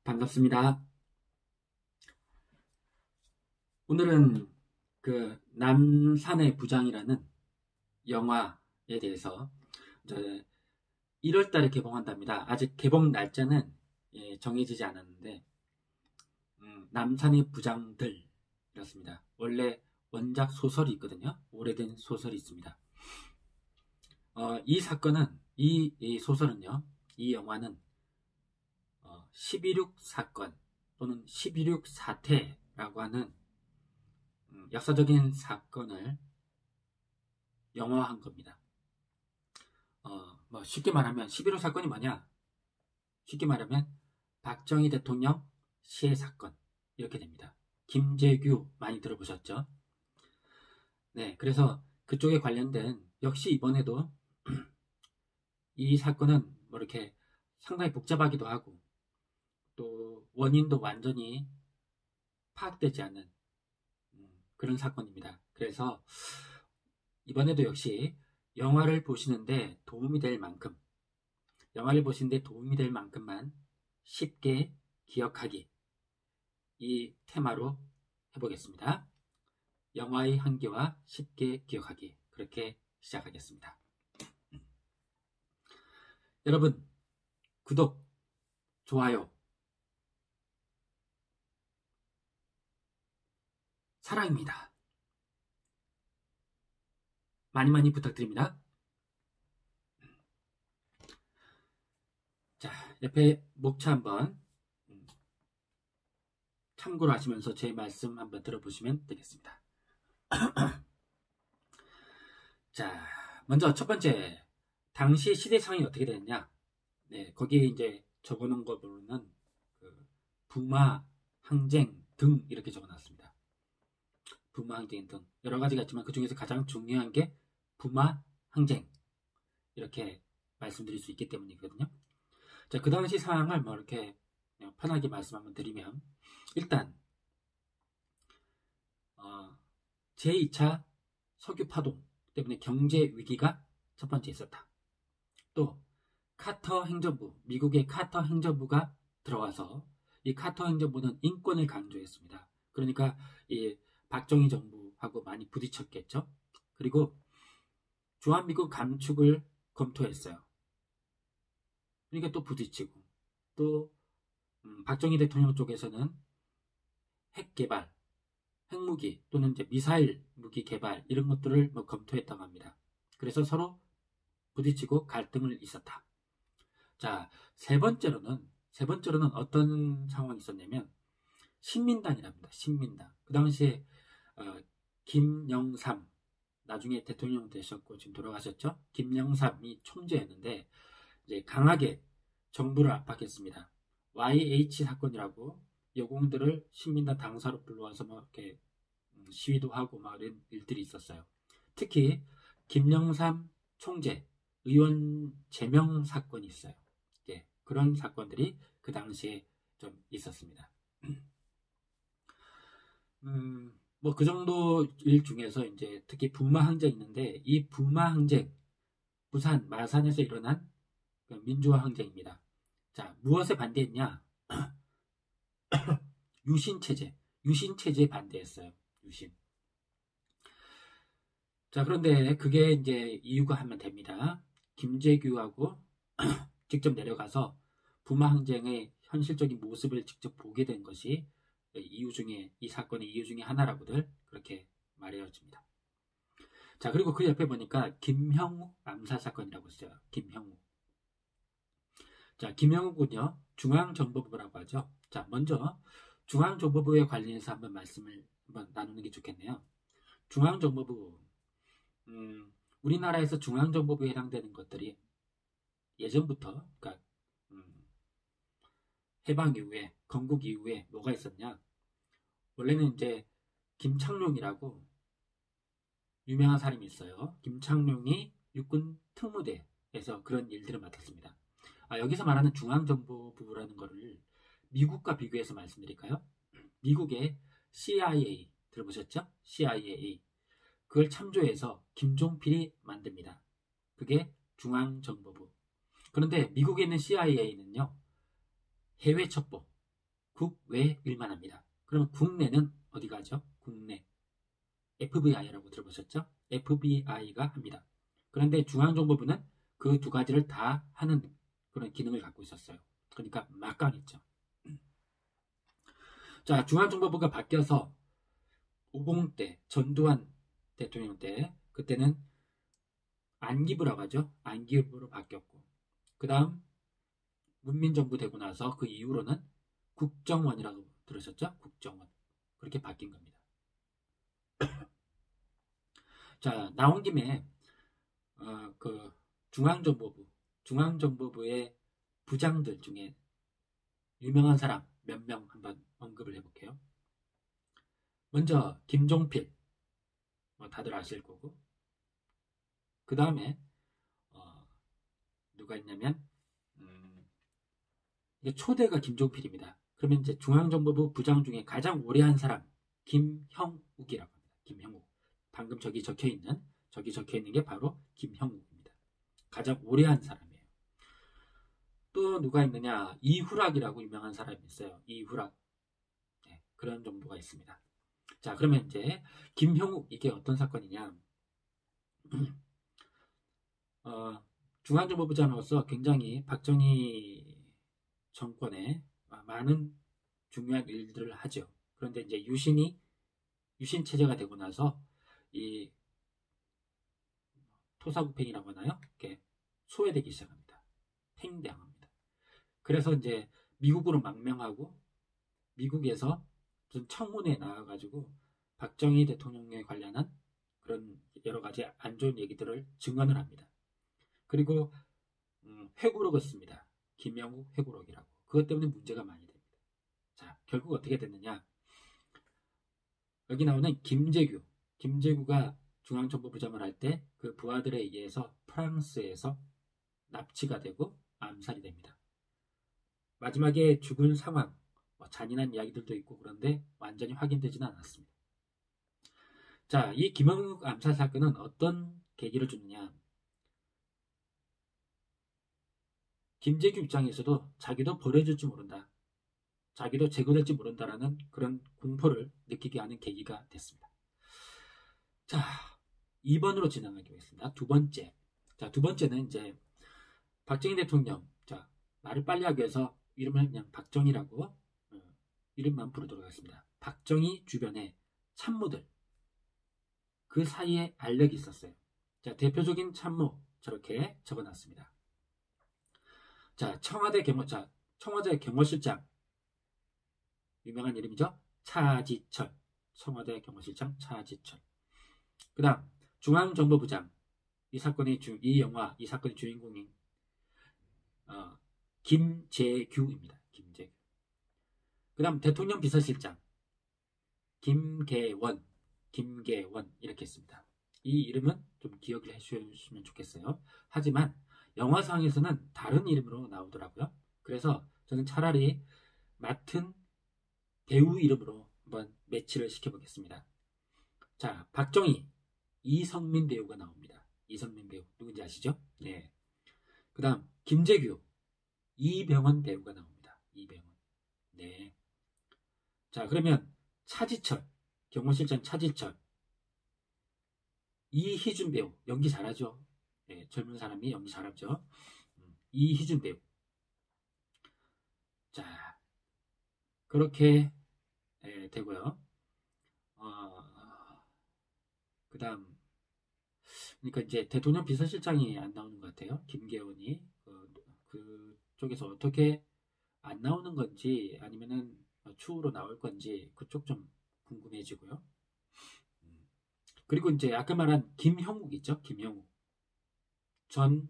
반갑습니다. 오늘은 남산의 부장이라는 영화에 대해서 이제 1월 달에 개봉한답니다. 아직 개봉 날짜는 정해지지 않았는데 남산의 부장들 이렇습니다. 원래 원작 소설이 있거든요. 오래된 소설이 있습니다. 이 사건은 이 소설은요. 이 영화는 12.6 사건 또는 12.6 사태라고 하는 역사적인 사건을 영화화한 겁니다. 쉽게 말하면 11.5 사건이 뭐냐? 쉽게 말하면 박정희 대통령 시해 사건 이렇게 됩니다. 김재규 많이 들어보셨죠? 네, 그래서 그쪽에 관련된 역시 이번에도 이 사건은 이렇게 상당히 복잡하기도 하고 또 원인도 완전히 파악되지 않는 그런 사건입니다. 그래서 이번에도 역시 영화를 보시는데 도움이 될 만큼만 쉽게 기억하기 이 테마로 해보겠습니다. 영화의 한계와 쉽게 기억하기 그렇게 시작하겠습니다. 여러분 구독, 좋아요 사랑입니다. 많이 부탁드립니다. 자, 옆에 목차 한번 참고로 하시면서 제 말씀 한번 들어보시면 되겠습니다. 자, 먼저 첫 번째, 당시 시대 상황이 어떻게 됐냐? 네, 거기에 이제 적어놓은 거 보면은 부마, 항쟁 등 이렇게 적어놨습니다. 부마, 항쟁 등 여러 가지가 있지만 그 중에서 가장 중요한 게 부마, 항쟁 이렇게 말씀드릴 수 있기 때문이거든요. 자, 그 당시 상황을 이렇게 편하게 말씀 한번 드리면 일단 제2차 석유 파동 때문에 경제 위기가 첫 번째 있었다. 또 카터 행정부, 미국의 카터 행정부가 들어와서 이 카터 행정부는 인권을 강조했습니다. 그러니까 이 박정희 정부하고 많이 부딪혔겠죠. 그리고 주한미군 감축을 검토했어요. 그러니까 또 부딪히고 또 박정희 대통령 쪽에서는 핵 개발, 핵무기 또는 이제 미사일 무기 개발 이런 것들을 검토했다고 합니다. 그래서 서로 부딪히고 갈등을 있었다. 자, 세 번째로는 어떤 상황이 있었냐면 신민당이랍니다. 신민당. 그 당시에 김영삼 나중에 대통령 되셨고 지금 돌아가셨죠? 김영삼이 총재였는데 이제 강하게 정부를 압박했습니다. YH 사건이라고 여공들을 신민당 당사로 불러와서 이렇게 시위도 하고 이런 일들이 있었어요. 특히 김영삼 총재 의원 제명 사건이 있어요. 예, 그런 사건들이 그 당시에 좀 있었습니다. 그 정도 일 중에서 이제 특히 부마 항쟁이 있는데 이 부마 항쟁 부산 마산에서 일어난 민주화 항쟁입니다. 자, 무엇에 반대했냐? 유신체제에 반대했어요. 유신. 자, 그런데 그게 이제 이유가 하면 됩니다. 김재규하고 직접 내려가서 부마 항쟁의 현실적인 모습을 직접 보게 된 것이 이 사건의 이유 중에 하나라고들 그렇게 말해집니다. 자, 그리고 그 옆에 보니까 김형욱 암살 사건이라고 써요. 김형욱. 자, 김형욱은요 중앙정보부라고 하죠. 자, 먼저 중앙정보부에 관련해서 한번 말씀을 나누는 게 좋겠네요. 중앙정보부, 우리나라에서 중앙정보부에 해당되는 것들이 예전부터, 그러니까 해방 이후에, 건국 이후에 뭐가 있었냐? 원래는 이제 김창룡이라고 유명한 사람이 있어요. 김창룡이 육군 특무대에서 그런 일들을 맡았습니다. 여기서 말하는 중앙정보부라는 거를 미국과 비교해서 말씀드릴까요? 미국의 CIA 들어보셨죠? CIA 그걸 참조해서 김종필이 만듭니다. 그게 중앙정보부. 그런데 미국에 있는 CIA는요 해외 첩보 국외 일만 합니다. 그러면 국내는 어디 가죠? 국내. FBI라고 들어보셨죠? FBI가 합니다. 그런데 중앙정보부는 그 두 가지를 다 하는 그런 기능을 갖고 있었어요. 그러니까 막강했죠. 자, 중앙정보부가 바뀌어서 50 때, 전두환 대통령 때, 그때는 안기부라고 하죠. 안기부로 바뀌었고, 그 다음 문민정부 되고 나서 그 이후로는 국정원이라고 들으셨죠? 국정원. 그렇게 바뀐 겁니다. 자, 나온 김에 그 중앙정보부의 부장들 중에 유명한 사람 몇 명 한번 언급을 해볼게요. 먼저 김종필, 다들 아실 거고, 그 다음에 누가 있냐면 이게 초대가 김종필입니다. 그러면 이제 중앙정보부 부장 중에 가장 오래 한 사람 김형욱이라고 합니다. 김형욱. 방금 저기 적혀 있는 게 바로 김형욱입니다. 가장 오래 한 사람이에요. 또 누가 있느냐? 이후락이라고 유명한 사람이 있어요. 이후락. 네, 그런 정보가 있습니다. 자, 그러면 이제 김형욱 이게 어떤 사건이냐? 중앙정보부장으로서 굉장히 박정희 정권에 많은 중요한 일들을 하죠. 그런데 이제 유신 체제가 되고 나서 이 토사구팽이라고 하나요? 이렇게 소외되기 시작합니다. 팽대항합니다. 그래서 이제 미국으로 망명하고 미국에서 청문회에 나와가지고 박정희 대통령에 관련한 그런 여러 가지 안 좋은 얘기들을 증언을 합니다. 그리고 회고록을 씁니다. 김영욱 회고록이라고. 그것 때문에 문제가 많이 됩니다. 자, 결국 어떻게 됐느냐? 여기 나오는 김재규가 중앙정보부장을 할 때 그 부하들에 의해서 프랑스에서 납치가 되고 암살이 됩니다. 마지막에 죽은 상황, 잔인한 이야기들도 있고 그런데 완전히 확인되지는 않았습니다. 자, 이 김영욱 암살 사건은 어떤 계기를 주느냐? 김재규 입장에서도 자기도 버려질지 모른다. 자기도 제거될지 모른다라는 그런 공포를 느끼게 하는 계기가 됐습니다. 자, 2번으로 진행하겠습니다. 두 번째. 자, 두 번째는 이제 박정희 대통령. 자, 말을 빨리 하기 위해서 이름을 그냥 박정희라고 이름만 부르도록 하겠습니다. 박정희 주변에 참모들. 그 사이에 알력이 있었어요. 자, 대표적인 참모 저렇게 적어놨습니다. 자, 청와대 경호실장. 유명한 이름이죠. 차지철. 청와대 경호실장 차지철. 그 다음 중앙정보부장. 이 사건의 주인공인 김재규입니다. 김재규. 그 다음 대통령 비서실장 김계원 이렇게 했습니다. 이 이름은 좀 기억을 해주시면 좋겠어요. 하지만 영화상에서는 다른 이름으로 나오더라고요. 그래서 저는 차라리 맡은 배우 이름으로 한번 매치를 시켜보겠습니다. 자, 박정희 이성민 배우가 나옵니다. 이성민 배우 누군지 아시죠? 네. 그 다음 김재규 이병헌 배우가 나옵니다. 이병헌. 네. 자, 그러면 차지철 경호실장 차지철 이희준 배우 연기 잘하죠. 네, 젊은 사람이 연기 잘하죠. 이희준 배우. 자, 그렇게 되고요. 그 다음 그러니까 이제 대통령 비서실장이 안 나오는 것 같아요. 김계원이 그쪽에서 어떻게 안 나오는 건지 아니면은 추후로 나올 건지 그쪽 좀 궁금해지고요. 그리고 이제 아까 말한 김형욱 있죠. 김형욱 전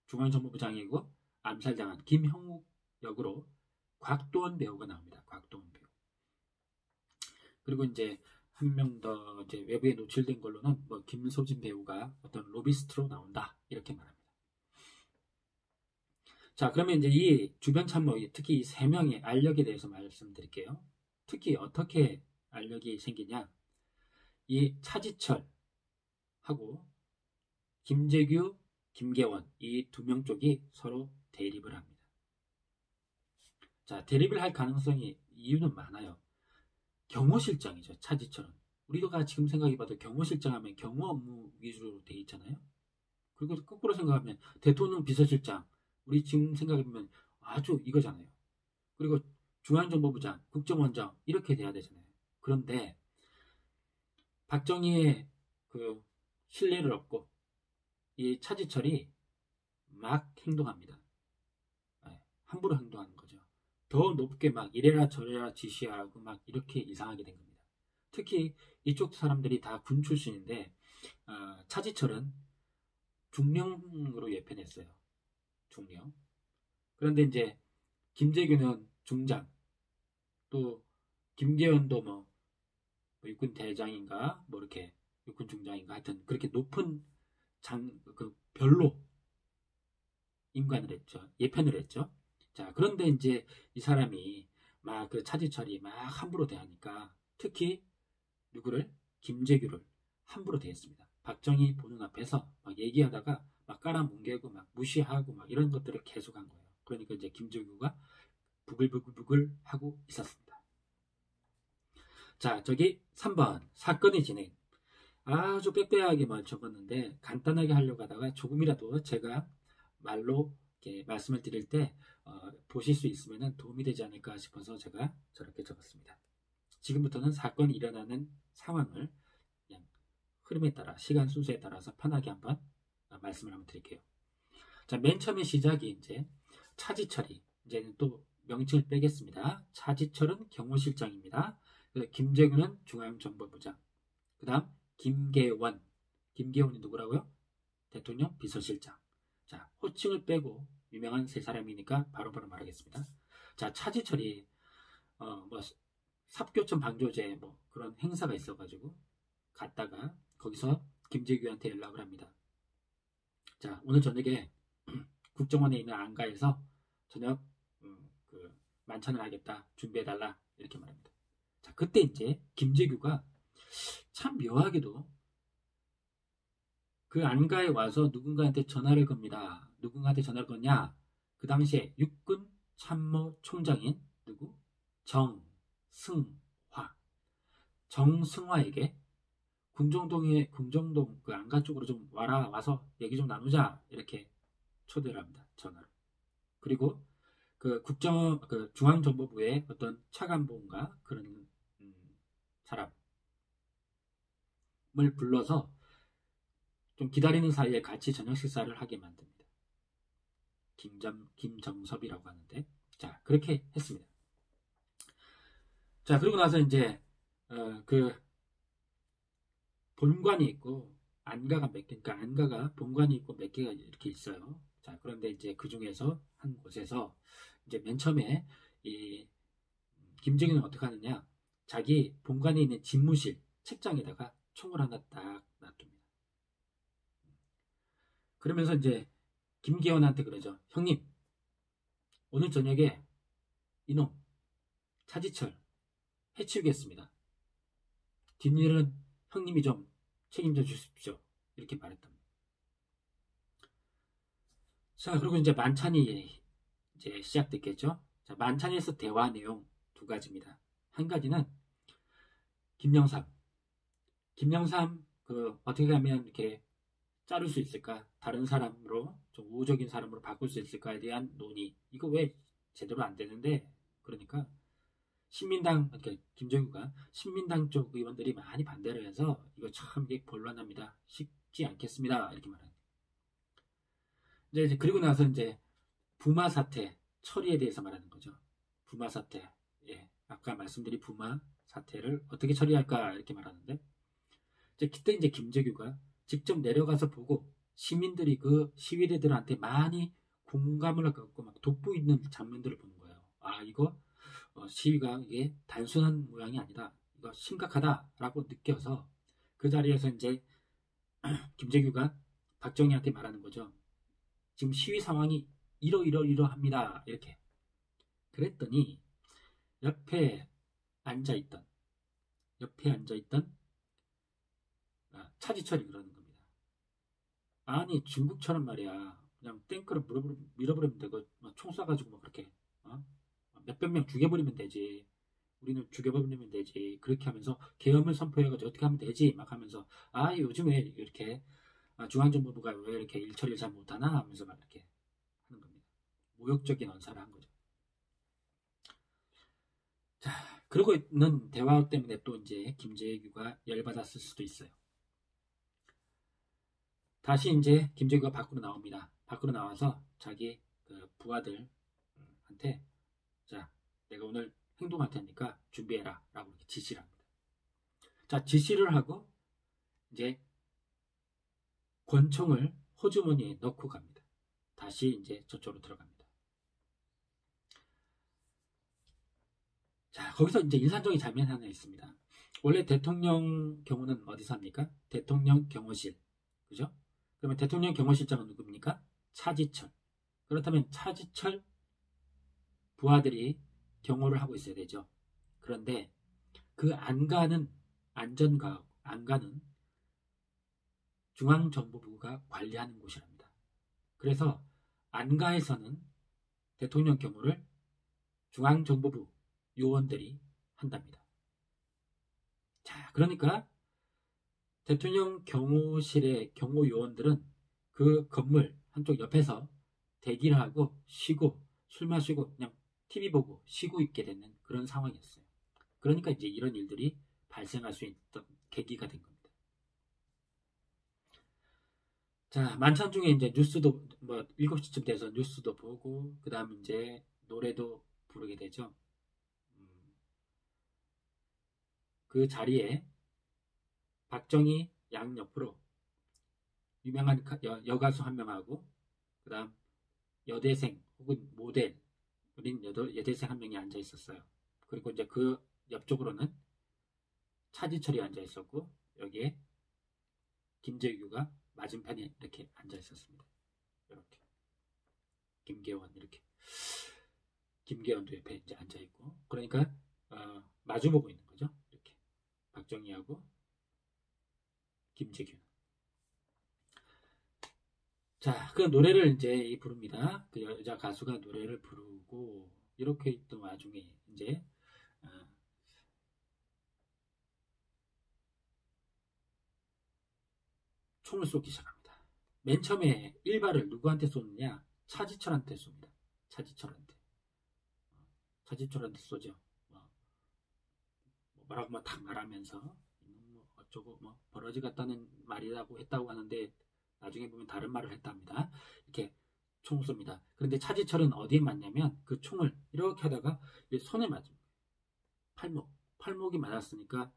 중앙정보부장이고 암살당한 김형욱 역으로 곽도원 배우가 나옵니다. 곽도원 배우. 그리고 이제 한 명 더 이제 외부에 노출된 걸로는 김소진 배우가 어떤 로비스트로 나온다 이렇게 말합니다. 자, 그러면 이제 이 주변 참모 특히 이 세 명의 알력에 대해서 말씀드릴게요. 특히 어떻게 알력이 생기냐? 이 차지철하고 김재규, 김계원 이 두 명 쪽이 서로 대립을 합니다. 자, 대립을 할 가능성이 이유는 많아요. 경호실장이죠. 차지철은. 우리가 지금 생각해봐도 경호실장 하면 경호 업무 위주로 돼 있잖아요. 그리고 거꾸로 생각하면 대통령 비서실장, 우리 지금 생각해보면 아주 이거잖아요. 그리고 중앙정보부장, 국정원장 이렇게 돼야 되잖아요. 그런데 박정희의 그 신뢰를 얻고 이 차지철이 막 행동합니다. 함부로 행동하는 거죠. 더 높게 막 이래라 저래라 지시하고 막 이렇게 이상하게 된 겁니다. 특히 이쪽 사람들이 다 군 출신인데 차지철은 중령으로 예편했어요. 중령. 그런데 이제 김재규는 중장, 또 김계현도 뭐 육군 대장인가 뭐 이렇게 육군 중장인가 하여튼 그렇게 높은 그 별로 임관을 했죠. 예편을 했죠. 자, 그런데 이제 이 사람이 막 그 차지철이 막 함부로 대하니까 특히 누구를? 김재규를 함부로 대했습니다. 박정희 보는 앞에서 막 얘기하다가 막 깔아뭉개고 막 무시하고 막 이런 것들을 계속한 거예요. 그러니까 이제 김재규가 부글부글 하고 있었습니다. 자, 저기 3번 사건의 진행. 아주 빽빽하게만 적었는데 간단하게 하려고 하다가 조금이라도 제가 말로 이렇게 말씀을 드릴 때 보실 수 있으면 도움이 되지 않을까 싶어서 제가 저렇게 적었습니다. 지금부터는 사건이 일어나는 상황을 그냥 흐름에 따라 시간 순서에 따라서 편하게 한번 말씀을 한번 드릴게요. 자, 맨 처음에 시작이 이제 차지철이 이제는 또 명칭을 빼겠습니다. 차지철은 경호실장입니다. 김재규는 중앙정보부장. 그 다음 김계원. 김계원이 누구라고요? 대통령 비서실장. 자, 호칭을 빼고 유명한 세 사람이니까 바로바로 말하겠습니다. 자, 차지철이 뭐 삽교천 방조제 뭐 그런 행사가 있어가지고 갔다가 거기서 김재규한테 연락을 합니다. 자, 오늘 저녁에 국정원에 있는 안가에서 저녁 그 만찬을 하겠다. 준비해달라. 이렇게 말합니다. 자, 그때 이제 김재규가 참 묘하게도 그 안가에 와서 누군가한테 전화를 겁니다. 누군가한테 전화를 거냐? 그 당시에 육군 참모 총장인 누구? 정승화. 정승화에게 궁정동 그 안가 쪽으로 좀 와서 얘기 좀 나누자 이렇게 초대를 합니다. 전화로. 그리고 그 중앙정보부의 어떤 차관보인가 그런 사람을 불러서 좀 기다리는 사이에 같이 저녁 식사를 하게 만듭니다. 김정섭이라고 하는데, 자, 그렇게 했습니다. 자, 그리고 나서 이제 그 본관이 있고 안가가 몇 개, 그러니까 안가가 본관이 있고 몇 개가 이렇게 있어요. 자, 그런데 이제 그 중에서 한 곳에서 이제 맨 처음에 이 김정희는 어떻게 하느냐? 자기 본관에 있는 집무실 책장에다가 총을 하나 딱 놔둡니다. 그러면서 이제 김계원한테 그러죠. 형님, 오늘 저녁에 이놈 차지철 해치우겠습니다. 뒷일은 형님이 좀 책임져 주십시오. 이렇게 말했답니다. 자, 그리고 이제 만찬이 이제 시작됐겠죠. 자, 만찬에서 대화 내용 두 가지입니다. 한 가지는 김영삼 그 어떻게 하면 이렇게 자를 수 있을까? 다른 사람으로 좀 우호적인 사람으로 바꿀 수 있을까에 대한 논의. 이거 왜 제대로 안 되는데? 그러니까 신민당, 그러니까 김정규가 신민당 쪽 의원들이 많이 반대를 해서 이거 참 이게 곤란합니다. 쉽지 않겠습니다. 이렇게 말합니다. 이제 그리고 나서 이제 부마 사태 처리에 대해서 말하는 거죠. 부마 사태. 예, 아까 말씀드린 부마 사태를 어떻게 처리할까 이렇게 말하는데 그때 이제 김재규가 직접 내려가서 보고 시민들이 그 시위대들한테 많이 공감을 갖고 막 돋보이는 장면들을 보는 거예요. 아, 이거 시위가 이게 단순한 모양이 아니다. 이거 심각하다라고 느껴서 그 자리에서 이제 김재규가 박정희한테 말하는 거죠. 지금 시위 상황이 이러합니다. 이렇게. 그랬더니 옆에 앉아있던 차지철이 그러는 겁니다. 아니 중국처럼 말이야. 그냥 탱크를 밀어버리면 되고 총 쏴가지고 뭐 그렇게 몇백 명 죽여버리면 되지. 우리는 죽여버리면 되지. 그렇게 하면서 계엄을 선포해가지고 어떻게 하면 되지 막 하면서 요즘에 이렇게 중앙정보부가 왜 이렇게 일처리를 잘 못하나 하면서 막 이렇게 하는 겁니다. 모욕적인 언사를 한 거죠. 자, 그러고 있는 대화 때문에 또 이제 김재규가 열받았을 수도 있어요. 다시 이제 김재규가 밖으로 나옵니다. 밖으로 나와서 자기 그 부하들한테 자, 내가 오늘 행동할 테니까 준비해라 라고 이렇게 지시를 합니다. 자, 지시를 하고 이제 권총을 호주머니에 넣고 갑니다. 다시 이제 저쪽으로 들어갑니다. 자, 거기서 이제 인상적인 장면이 하나 있습니다. 원래 대통령 경호는 어디서 합니까? 대통령 경호실. 그죠? 그러면 대통령 경호실장은 누굽니까? 차지철. 그렇다면 차지철 부하들이 경호를 하고 있어야 되죠. 그런데 그 안가는 안가는 중앙정보부가 관리하는 곳이랍니다. 그래서 안가에서는 대통령 경호를 중앙정보부 요원들이 한답니다. 자, 그러니까 대통령 경호실의 경호 요원들은 그 건물 한쪽 옆에서 대기를 하고 쉬고 술 마시고 그냥 TV 보고 쉬고 있게 되는 그런 상황이었어요. 그러니까 이제 이런 일들이 발생할 수 있던 계기가 된 겁니다. 자, 만찬 중에 이제 뉴스도 뭐 7시쯤 돼서 뉴스도 보고 그다음 이제 노래도 부르게 되죠. 그 자리에 박정희 양옆으로 유명한 여가수 한 명하고 그다음 여대생 혹은 모델 어린 여대생 한 명이 앉아 있었어요. 그리고 이제 그 옆쪽으로는 차지철이 앉아 있었고 여기에 김재규가 맞은편에 이렇게 앉아 있었습니다. 이렇게 김계원 이렇게 김계원도 옆에 이제 앉아 있고 그러니까 마주보고 있는 거죠. 이렇게 박정희하고 김재규. 자, 그 노래를 이제 부릅니다. 그 여자 가수가 노래를 부르고 이렇게 있던 와중에 이제 총을 쏘기 시작합니다. 맨 처음에 1발을 누구한테 쏘느냐? 차지철한테 쏩니다. 차지철한테. 차지철한테 쏘죠. 뭐라고 탁 말하면서 뭐 어쩌고 뭐 버러지 같다는 말이라고 했다고 하는데 나중에 보면 다른 말을 했답니다. 이렇게 총을 쏩니다. 그런데 차지철은 어디에 맞냐면 그 총을 이렇게 하다가 손에 맞은 거예요. 팔목이 맞았으니까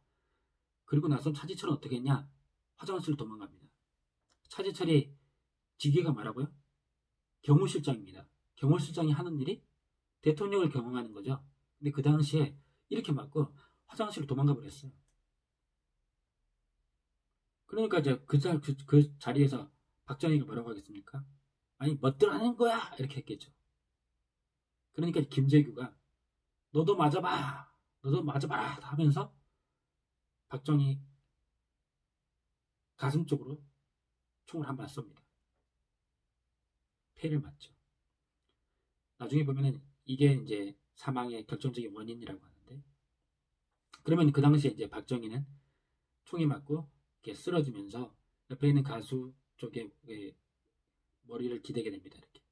그리고 나서 차지철은 어떻게 했냐? 화장실로 도망갑니다. 차지철이 직위가 뭐라고요? 경호실장입니다. 경호실장이 하는 일이 대통령을 경호하는 거죠. 근데 그 당시에 이렇게 맞고 화장실로 도망가 버렸어요. 그러니까 이제 그 자리에서 박정희가 뭐라고 하겠습니까? 아니 멋들 하는 거야 이렇게 했겠죠. 그러니까 김재규가 너도 맞아봐 하면서 박정희 가슴 쪽으로 총을 한 발 쏩니다. 폐를 맞죠. 나중에 보면은 이게 이제 사망의 결정적인 원인이라고 하는데 그러면 그 당시에 이제 박정희는 총이 맞고 이렇게 쓰러지면서 옆에 있는 가수 쪽에 머리를 기대게 됩니다. 이렇게.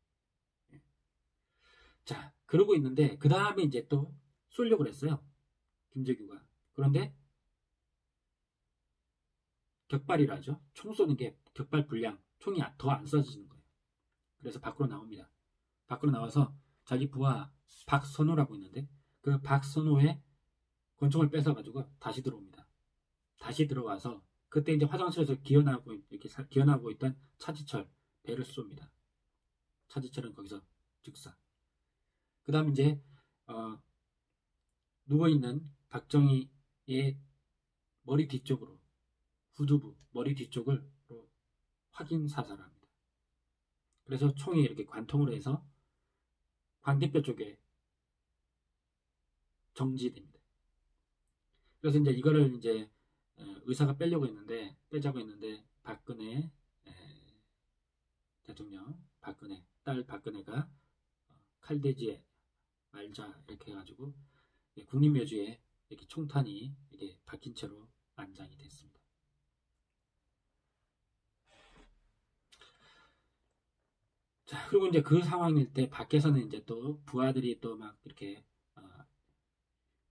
자, 그러고 있는데 그 다음에 이제 또 쏠려고 했어요. 김재규가. 그런데 격발이라죠. 총 쏘는 게 격발 불량. 총이 더 안 쏴지는 거예요. 그래서 밖으로 나옵니다. 밖으로 나와서 자기 부하 박선호라고 있는데 그 박선호의 권총을 뺏어가지고 다시 들어옵니다. 다시 들어와서 그때 이제 화장실에서 기어나고 있던 차지철 배를 쏩니다. 차지철은 거기서 즉사. 그 다음 이제 누워있는 박정희의 머리 뒤쪽으로 후두부 머리 뒤쪽을 확인 사살을 합니다. 그래서 총이 이렇게 관통으로 해서 광대뼈 쪽에 정지됩니다. 그래서 이제 이거를 이제 의사가 빼자고 했는데 박근혜 대통령 딸 박근혜가 칼대지에 말자 이렇게 해가지고 국립묘지에 이렇게 총탄이 이렇게 박힌 채로 안장이 됐습니다. 자, 그리고 이제 그 상황일 때 밖에서는 이제 또 부하들이 또 막 이렇게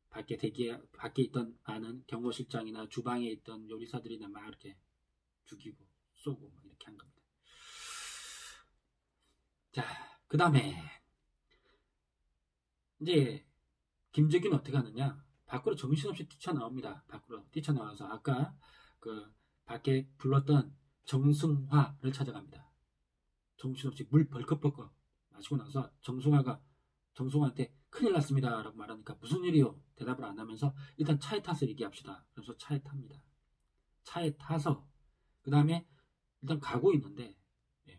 밖에 있던 많은 경호실장이나 주방에 있던 요리사들이나 막 이렇게 죽이고 쏘고 막 이렇게 한 겁니다. 자, 그 다음에 이제 김재균은 어떻게 하느냐? 밖으로 정신없이 뛰쳐나옵니다. 밖으로 뛰쳐나와서 아까 그 밖에 불렀던 정승화를 찾아갑니다. 정신없이 물 벌컥벌컥 마시고 나서 정승화한테 큰일 났습니다 라고 말하니까 무슨 일이요? 대답을 안 하면서 일단 차에 타서 얘기합시다. 그래서 차에 탑니다. 차에 타서 그 다음에 일단 가고 있는데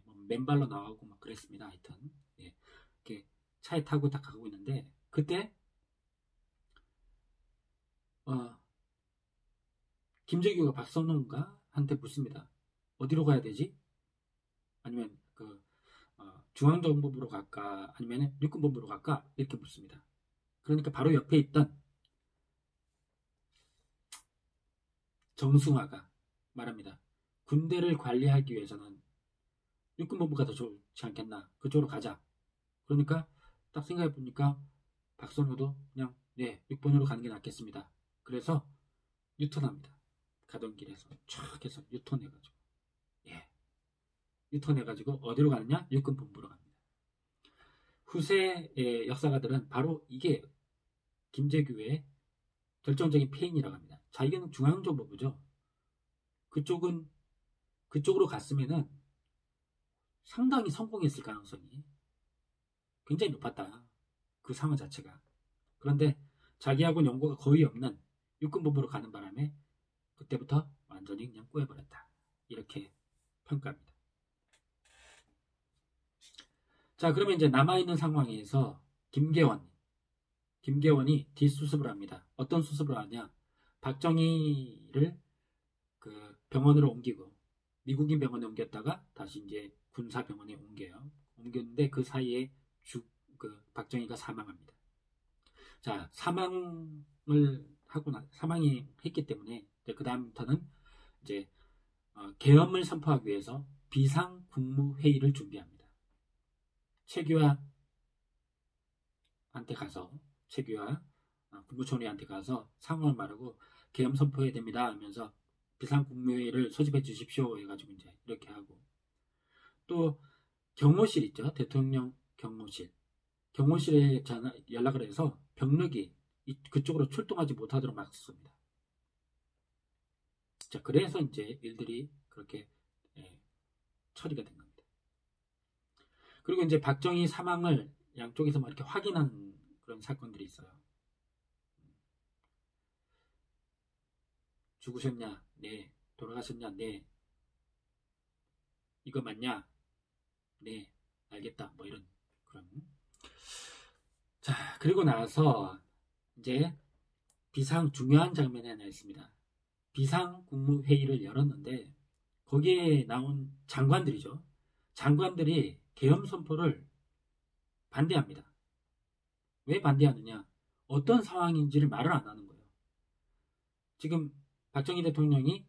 뭐 맨발로 나가고 막 그랬습니다. 하여튼 이렇게 차에 타고 딱 가고 있는데 그때 김재규가 박선홍가 한테 묻습니다. 어디로 가야 되지? 아니면 중앙정보부로 갈까? 아니면 육군본부로 갈까? 이렇게 묻습니다. 그러니까 바로 옆에 있던 정승화가 말합니다. 군대를 관리하기 위해서는 육군본부가 더 좋지 않겠나? 그쪽으로 가자. 그러니까 딱 생각해보니까 박선호도 그냥 육본으로 가는 게 낫겠습니다. 그래서 유턴합니다. 가던 길에서 촥 해서 유턴해가지고 유턴해가지고 어디로 가느냐? 육군본부로 갑니다. 후세의 역사가들은 바로 이게 김재규의 결정적인 패인이라고 합니다. 자기는 중앙정보부죠. 그쪽으로 갔으면은 상당히 성공했을 가능성이 굉장히 높았다. 그 상황 자체가. 그런데 자기하고는 연고가 거의 없는 육군본부로 가는 바람에 그때부터 완전히 그냥 꼬여버렸다. 이렇게 평가합니다. 자, 그러면 이제 남아있는 상황에서 김계원이 뒷수습을 합니다. 어떤 수습을 하냐? 박정희를 그 병원으로 옮기고 미국인 병원에 옮겼다가 다시 이제 군사병원에 옮겼는데 그 사이에 박정희가 사망합니다. 자, 사망이 했기 때문에 그 다음부터는 이제 계엄을 선포하기 위해서 비상국무회의를 준비합니다. 최규하 국무총리한테 가서 상황을 말하고 계엄 선포해야 됩니다 하면서 비상국무회의를 소집해 주십시오 해가지고 이제 이렇게 하고 또 경호실 있죠. 대통령 경호실에 연락을 해서 병력이 그쪽으로 출동하지 못하도록 막습니다. 자, 그래서 이제 일들이 그렇게 처리가 된 겁니다. 그리고 이제 박정희 사망을 양쪽에서 막 이렇게 확인하는 그런 사건들이 있어요. 죽으셨냐? 네. 돌아가셨냐? 네. 이거 맞냐? 네. 알겠다. 뭐 이런 그런. 자, 그리고 나서 이제 중요한 장면이 하나 있습니다. 비상국무회의를 열었는데 거기에 나온 장관들이죠. 장관들이 계엄 선포를 반대합니다. 왜 반대하느냐? 어떤 상황인지를 말을 안 하는 거예요. 지금 박정희 대통령이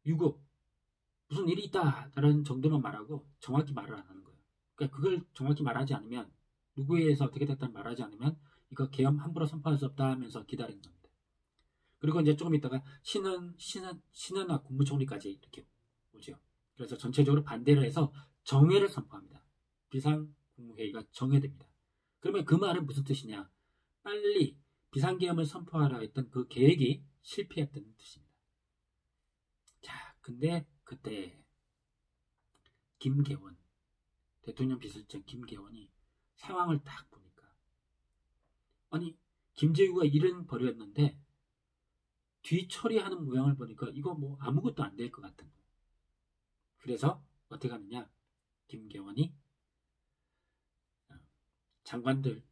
유급 무슨 일이 있다라는 정도만 말하고 정확히 말을 안 하는 거예요. 그러니까 그걸 정확히 말하지 않으면 누구에 의해서 어떻게 됐다는 말하지 않으면 이거 계엄 함부로 선포할 수 없다 하면서 기다리는 겁니다. 그리고 이제 조금 있다가 신현화 국무총리까지 이렇게 오죠. 그래서 전체적으로 반대를 해서 정회를 선포합니다. 비상국무회의가 정회됩니다. 그러면 그 말은 무슨 뜻이냐? 빨리 비상계엄을 선포하라 했던 그 계획이 실패했다는 뜻입니다. 자, 근데 그때 김계원 대통령 비서실장 김계원이 상황을 딱 보니까 아니 김재규가 일은 벌였는데 뒤처리하는 모양을 보니까 이거 뭐 아무것도 안 될 것 같은 거예요. 그래서 어떻게 하느냐? 김계원이 장관들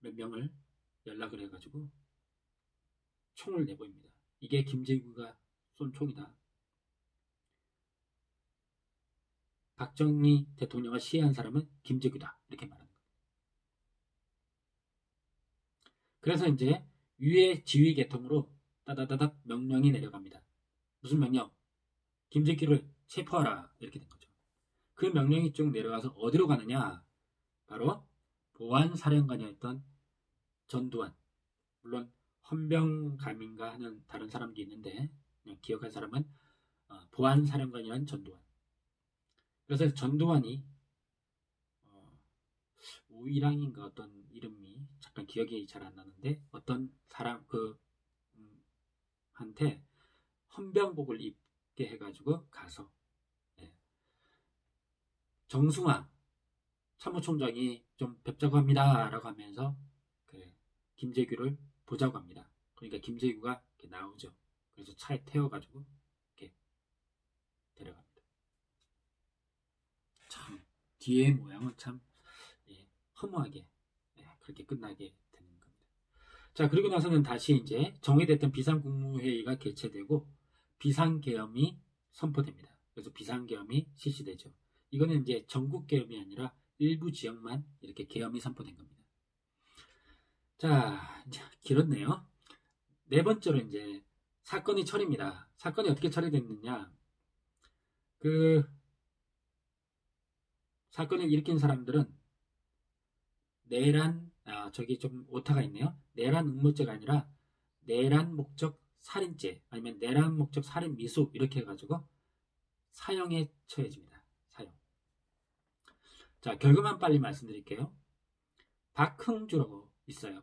몇 명을 연락을 해가지고 총을 내보입니다. 이게 김재규가 쏜 총이다. 박정희 대통령을 시해한 사람은 김재규다. 이렇게 말하는 거예요. 그래서 이제 위의 지휘 계통으로 따다다닥 명령이 내려갑니다. 무슨 명령? 김재규를 체포하라 이렇게 된 거죠. 그 명령이 쭉 내려가서 어디로 가느냐? 바로 보안사령관이었던 전두환, 물론 헌병감인가 하는 다른 사람도 있는데 그냥 기억할 사람은 보안사령관이란 전두환. 그래서 전두환이 우이랑인가 어떤 이름이 잠깐 기억이 잘 안 나는데 어떤 사람 한테 헌병복을 입게 해가지고 가서 정승화 참모총장이 좀 뵙자고 합니다 라고 하면서 김재규를 보자고 합니다. 그러니까 김재규가 이렇게 나오죠. 그래서 차에 태워가지고 이렇게 데려갑니다. 참 뒤의 모양은 참 허무하게 그렇게 끝나게 되는 겁니다. 자, 그리고 나서는 다시 이제 정회됐던 비상국무회의가 개최되고 비상계엄이 선포됩니다. 그래서 비상계엄이 실시되죠. 이거는 이제 전국 계엄이 아니라 일부 지역만 이렇게 계엄이 선포된 겁니다. 자, 이제 길었네요. 네 번째로 이제 사건의 처리입니다. 사건이 어떻게 처리됐느냐? 그 사건을 일으킨 사람들은 내란, 저기 좀 오타가 있네요. 내란 음모죄가 아니라 내란 목적 살인죄 아니면 내란 목적 살인 미수 이렇게 해가지고 사형에 처해집니다. 사형. 자, 결과만 빨리 말씀드릴게요. 박흥주라고 있어요.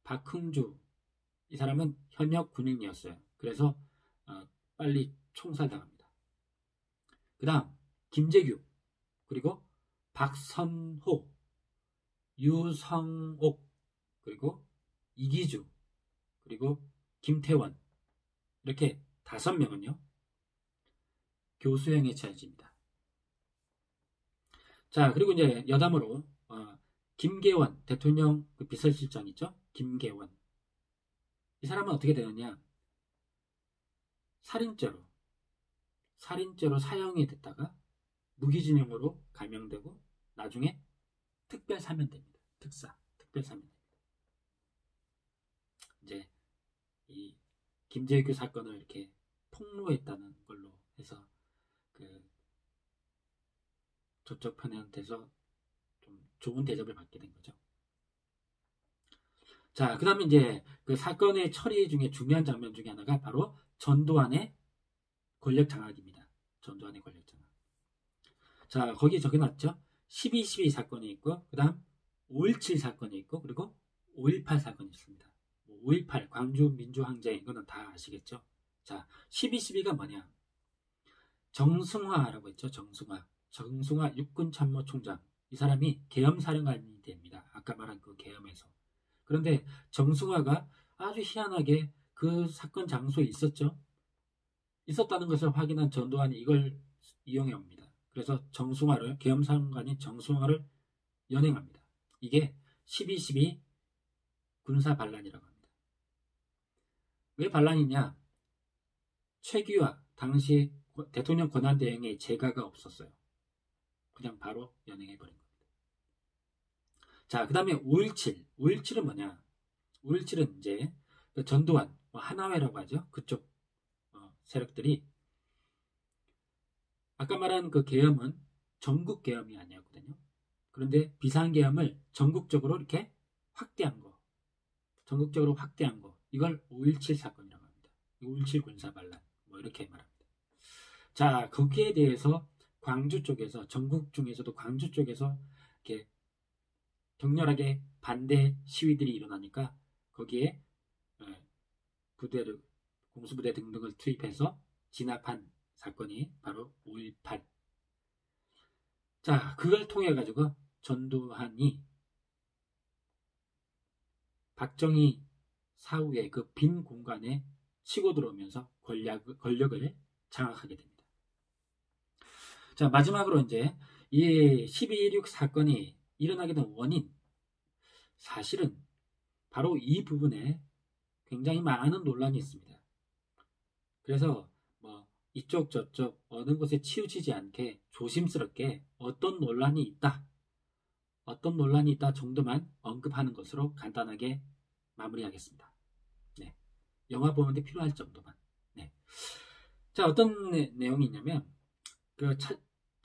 박흥주. 이 사람은 현역 군인이었어요. 그래서 빨리 총살당합니다. 그 다음 김재규, 그리고 박선호, 유성옥, 그리고 이기주, 그리고 김태원, 이렇게 5명은요 교수형에 처해집니다. 자, 그리고 이제 여담으로 김계원 대통령 그 비서실장 있죠? 김계원. 이 사람은 어떻게 되느냐? 살인죄로 사형이 됐다가 무기징역으로 감형되고 나중에 특별사면됩니다. 특별사면됩니다. 이제 이 김재규 사건을 이렇게 폭로했다는 걸로 해서 저쪽 편한테서 좀 좋은 대접을 받게 된 거죠. 자, 그 다음에 이제 그 사건의 처리 중에 중요한 장면 중에 하나가 바로 전두환의 권력 장악입니다. 전두환의 권력 장악. 자, 거기에 적어놨죠. 12.12 사건이 있고, 그 다음 5.17 사건이 있고, 그리고 5.18 사건이 있습니다. 5.18 광주 민주항쟁, 이거는 다 아시겠죠. 자, 12.12가 뭐냐? 정승화라고 했죠. 정승화 육군참모총장. 이 사람이 계엄사령관이 됩니다. 아까 말한 그 계엄에서. 그런데 정승화가 아주 희한하게 그 사건 장소에 있었다는 것을 확인한 전두환이 이걸 이용해 옵니다. 그래서 계엄사령관인 정승화를 연행합니다. 이게 12.12 군사반란이라고 합니다. 왜 반란이냐? 최규하 당시 대통령 권한대행에 재가가 없었어요. 그냥 바로 연행해버린 겁니다. 자, 그 다음에 5.17. 5.17은 뭐냐? 5.17은 이제 전두환, 하나회라고 하죠. 그쪽 세력들이 아까 말한 그 계엄은 전국 계엄이 아니었거든요. 그런데 비상계엄을 전국적으로 이렇게 확대한 거. 이걸 5.17 사건이라고 합니다. 5.17 군사반란. 이렇게 말합니다. 자, 거기에 대해서 광주 쪽에서, 전국 중에서도 광주 쪽에서 이렇게 격렬하게 반대 시위들이 일어나니까 거기에 공수부대 등등을 투입해서 진압한 사건이 바로 5.18. 자, 그걸 통해 가지고 전두환이 박정희 사후에 그 빈 공간에 치고 들어오면서 권력을 장악하게 됩니다. 자, 마지막으로 이제 이 12.16 사건이 일어나게 된 원인, 사실은 바로 이 부분에 굉장히 많은 논란이 있습니다. 그래서 이쪽 저쪽 어느 곳에 치우치지 않게 조심스럽게 어떤 논란이 있다 정도만 언급하는 것으로 간단하게 마무리하겠습니다. 네. 영화 보는데 필요할 정도만. 네. 자, 어떤 내용이 있냐면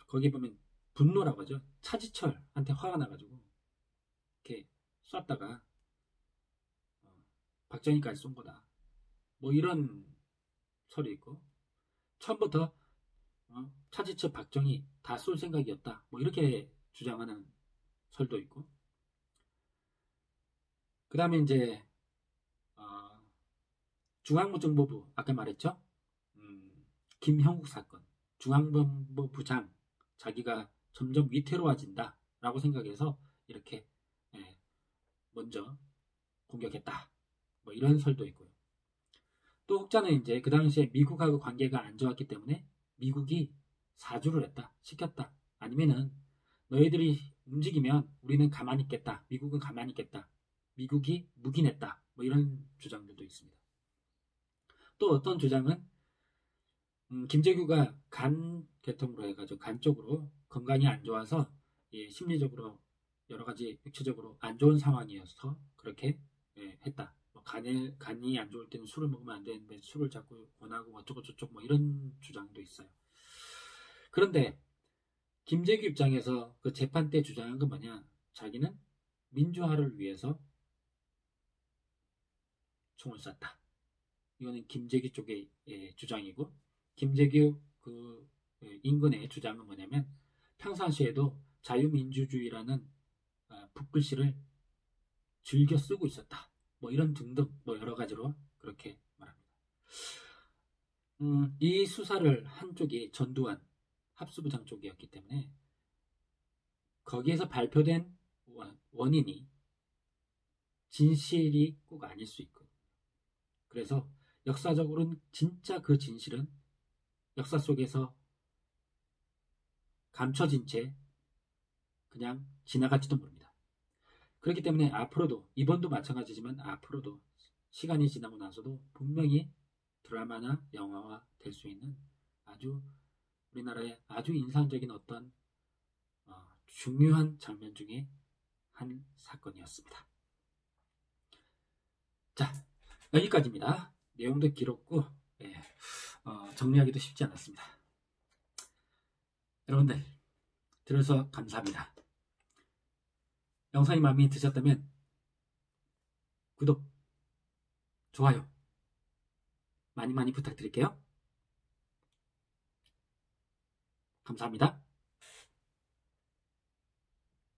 거기 보면 분노라고 하죠. 차지철한테 화가 나가지고 이렇게 쐈다가 박정희까지 쏜 거다. 뭐 이런 설이 있고, 처음부터 차지철 박정희 다 쏠 생각이었다. 뭐 이렇게 주장하는 설도 있고, 그 다음에 이제 중앙정보부 아까 말했죠. 김형국 사건, 중앙정보부장 자기가 점점 위태로워진다 라고 생각해서 이렇게 먼저 공격했다. 뭐 이런 설도 있고요. 또 혹자는 이제 그 당시에 미국하고 관계가 안 좋았기 때문에 미국이 사주를 했다, 시켰다. 아니면은 너희들이 움직이면 우리는 가만히 있겠다. 미국은 가만히 있겠다. 미국이 묵인했다. 뭐 이런 주장들도 있습니다. 또 어떤 주장은 김재규가 간 개통으로 해가지고 간 쪽으로 건강이 안 좋아서 심리적으로 여러 가지 육체적으로 안 좋은 상황이어서 그렇게 했다. 뭐 간이 안 좋을 때는 술을 먹으면 안 되는데 술을 자꾸 권하고 어쩌고 저쩌고 뭐 이런 주장도 있어요. 그런데 김재규 입장에서 그 재판 때 주장한 건 뭐냐? 자기는 민주화를 위해서 총을 쐈다. 이거는 김재규 쪽의 주장이고, 김재규 그 인근의 주장은 뭐냐면 평상시에도 자유민주주의라는 붓글씨를 즐겨 쓰고 있었다. 뭐 이런 등등 뭐 여러 가지로 그렇게 말합니다. 이 수사를 한쪽이 전두환 합수부장 쪽이었기 때문에 거기에서 발표된 원인이 진실이 꼭 아닐 수 있고, 그래서 역사적으로는 진짜 그 진실은 역사 속에서 감춰진 채 그냥 지나갈지도 모릅니다. 그렇기 때문에 앞으로도, 이번도 마찬가지지만 앞으로도 시간이 지나고 나서도 분명히 드라마나 영화화 될 수 있는 아주 우리나라의 아주 인상적인 어떤 중요한 장면 중에 한 사건이었습니다. 자, 여기까지입니다. 내용도 길었고 정리하기도 쉽지 않았습니다. 여러분들 들어서 감사합니다. 영상이 마음에 드셨다면 구독, 좋아요 많이 부탁드릴게요. 감사합니다.